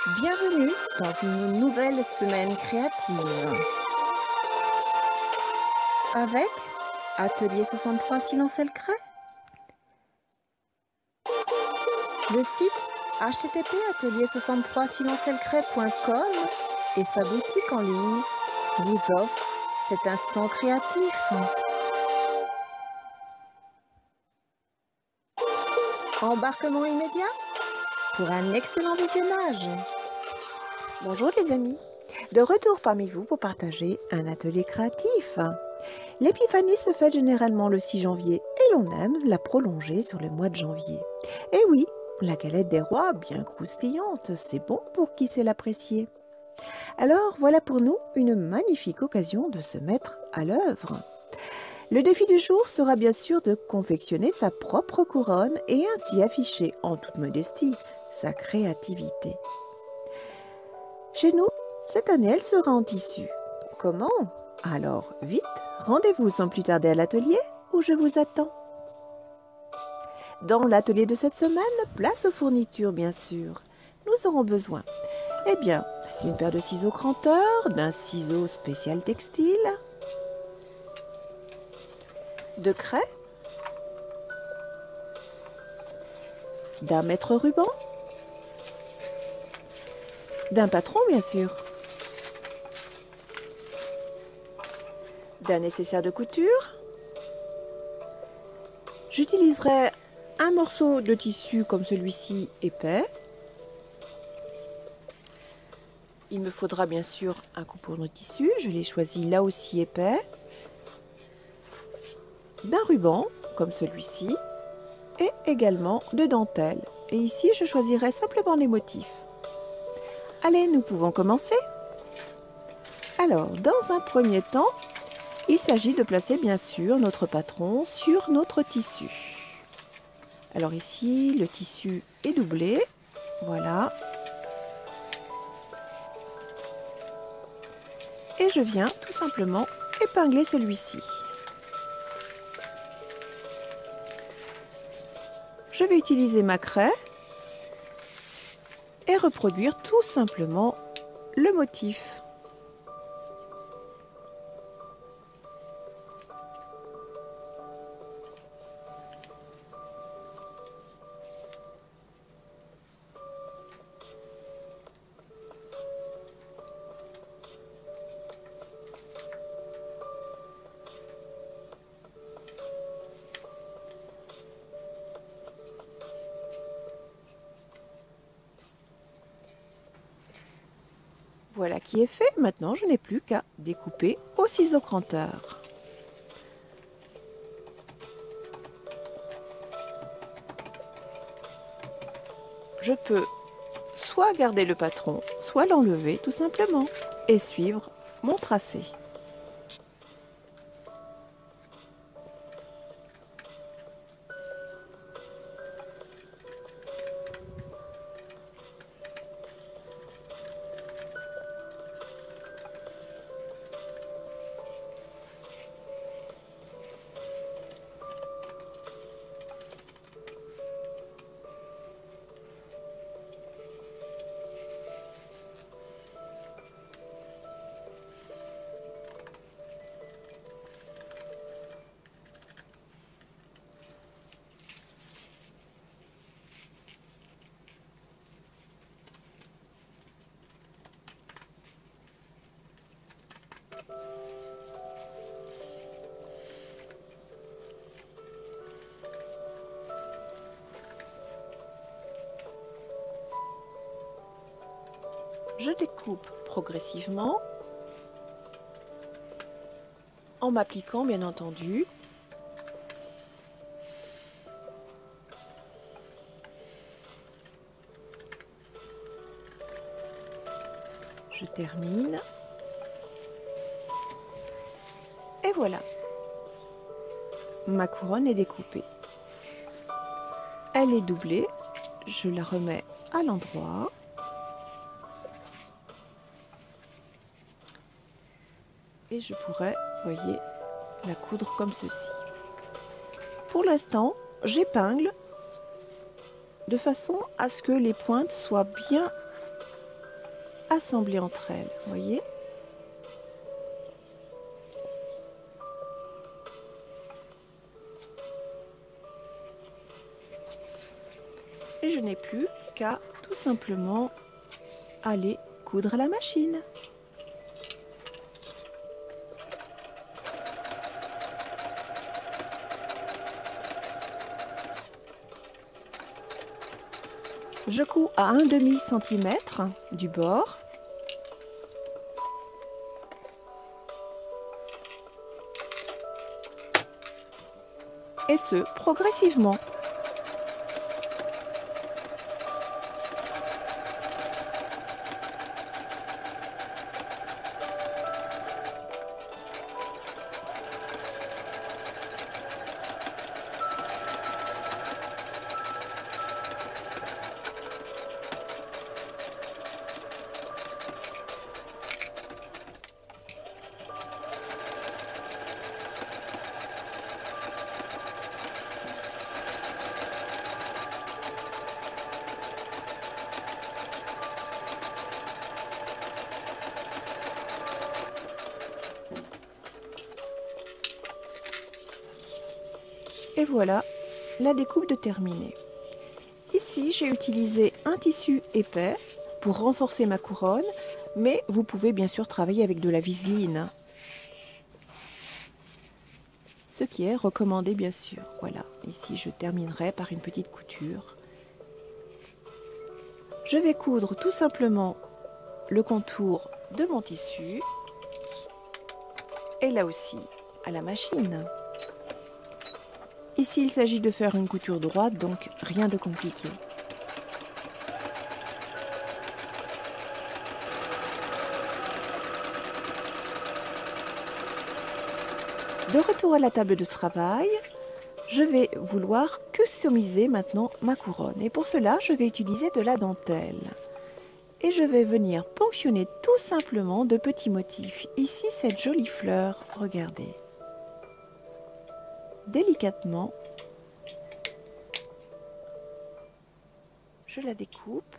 Bienvenue dans une nouvelle semaine créative avec Atelier 63 Silence le Crée, le site http atelier63silencelcret.com et sa boutique en ligne vous offre cet instant créatif. Embarquement immédiat pour un excellent visionnage. Bonjour les amis, de retour parmi vous pour partager un atelier créatif. L'épiphanie se fête généralement le 6 janvier et l'on aime la prolonger sur le mois de janvier. Et oui, la galette des rois, bien croustillante, c'est bon pour qui sait l'apprécier. Alors voilà pour nous une magnifique occasion de se mettre à l'œuvre. Le défi du jour sera bien sûr de confectionner sa propre couronne et ainsi afficher en toute modestie sa créativité. Chez nous, cette année, elle sera en tissu. Comment? Alors, vite, rendez-vous sans plus tarder à l'atelier où je vous attends. Dans l'atelier de cette semaine, place aux fournitures bien sûr. Nous aurons besoin, d'une paire de ciseaux cranteurs, d'un ciseau spécial textile, de craie, d'un mètre ruban, d'un patron bien sûr, d'un nécessaire de couture. J'utiliserai un morceau de tissu comme celui-ci épais. Il me faudra bien sûr un coupon de tissu, je l'ai choisi là aussi épais, d'un ruban comme celui-ci et également de dentelle. Et ici je choisirai simplement les motifs. Allez, nous pouvons commencer. Alors, dans un premier temps, il s'agit de placer bien sûr notre patron sur notre tissu. Alors ici, le tissu est doublé, voilà. Et je viens tout simplement épingler celui-ci. Je vais utiliser ma craie et reproduire tout simplement le motif. Voilà qui est fait. Maintenant, je n'ai plus qu'à découper au ciseau cranteur. Je peux soit garder le patron, soit l'enlever tout simplement et suivre mon tracé. Je découpe progressivement en m'appliquant bien entendu. Je termine. Et voilà. Ma couronne est découpée. Elle est doublée. Je la remets à l'endroit. Et je pourrais, vous voyez, la coudre comme ceci. Pour l'instant, j'épingle de façon à ce que les pointes soient bien assemblées entre elles, voyez? Et je n'ai plus qu'à tout simplement aller coudre à la machine. Je couds à 1/2 centimètre du bord. Et ce, progressivement. Et voilà, la découpe de terminée. Ici, j'ai utilisé un tissu épais pour renforcer ma couronne, mais vous pouvez bien sûr travailler avec de la viseline, ce qui est recommandé bien sûr. Voilà, ici je terminerai par une petite couture. Je vais coudre tout simplement le contour de mon tissu, et là aussi à la machine. Ici, il s'agit de faire une couture droite, donc rien de compliqué. De retour à la table de travail, je vais vouloir customiser maintenant ma couronne. Et pour cela, je vais utiliser de la dentelle. Et je vais venir ponctionner tout simplement de petits motifs. Ici, cette jolie fleur, regardez. Délicatement, je la découpe.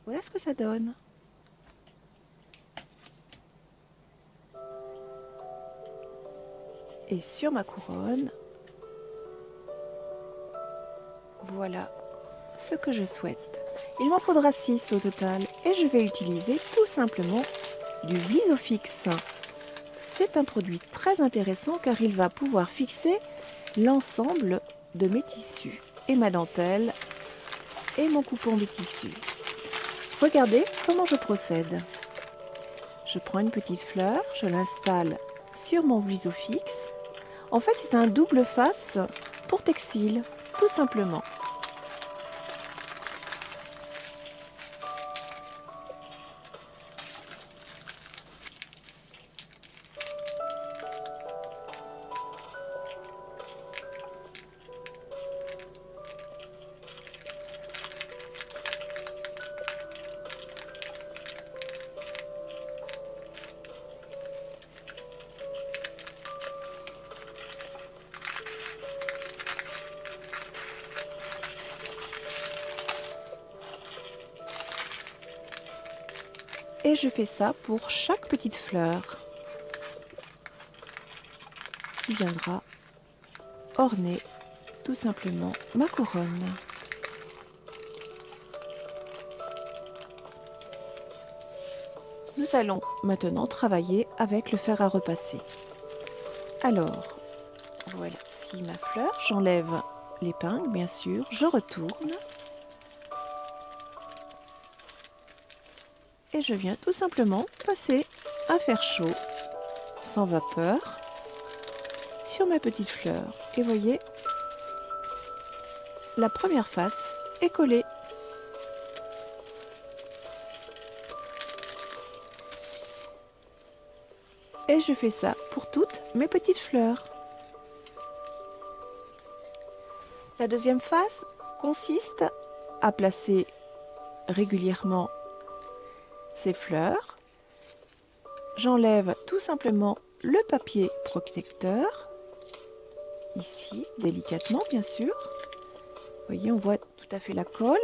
Voilà ce que ça donne. Et sur ma couronne, voilà ce que je souhaite. Il m'en faudra 6 au total et je vais utiliser tout simplement du Vlisofix. C'est un produit très intéressant car il va pouvoir fixer l'ensemble de mes tissus et ma dentelle et mon coupon de tissu. Regardez comment je procède. Je prends une petite fleur, je l'installe sur mon Vlisofix. En fait, c'est un double face pour textile, tout simplement. Et je fais ça pour chaque petite fleur qui viendra orner tout simplement ma couronne. Nous allons maintenant travailler avec le fer à repasser. Alors, voilà, si ma fleur, j'enlève l'épingle bien sûr, je retourne. Et je viens tout simplement passer un fer chaud, sans vapeur, sur ma petite fleur. Et voyez, la première face est collée. Et je fais ça pour toutes mes petites fleurs. La deuxième face consiste à placer régulièrement ces fleurs. J'enlève tout simplement le papier protecteur, ici, délicatement bien sûr. voyez, on voit tout à fait la colle.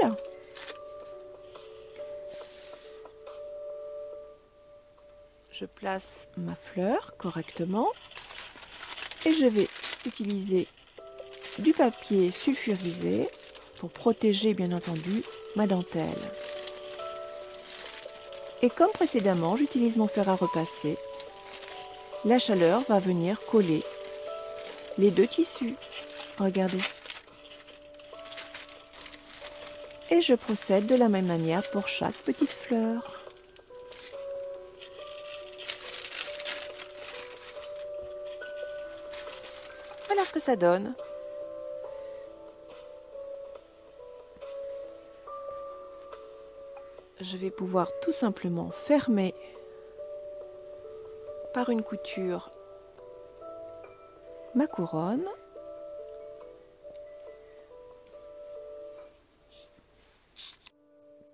Je place ma fleur correctement et je vais utiliser du papier sulfurisé pour protéger bien entendu ma dentelle. Et comme précédemment, j'utilise mon fer à repasser. La chaleur va venir coller les deux tissus. Regardez. Et je procède de la même manière pour chaque petite fleur. Voilà ce que ça donne. Je vais pouvoir tout simplement fermer par une couture ma couronne.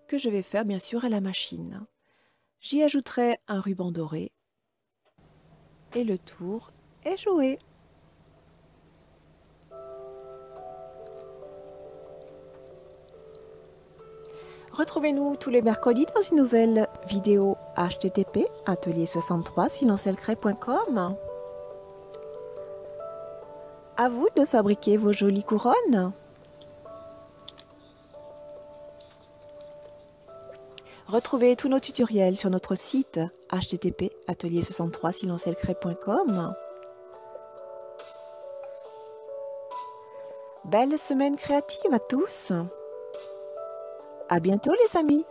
Que je vais faire bien sûr à la machine. J'y ajouterai un ruban doré et le tour est joué. Retrouvez-nous tous les mercredis dans une nouvelle vidéo http atelier63silencelcret.com. À vous de fabriquer vos jolies couronnes. Retrouvez tous nos tutoriels sur notre site http atelier63silencelcret.com. Belle semaine créative à tous. À bientôt les amis.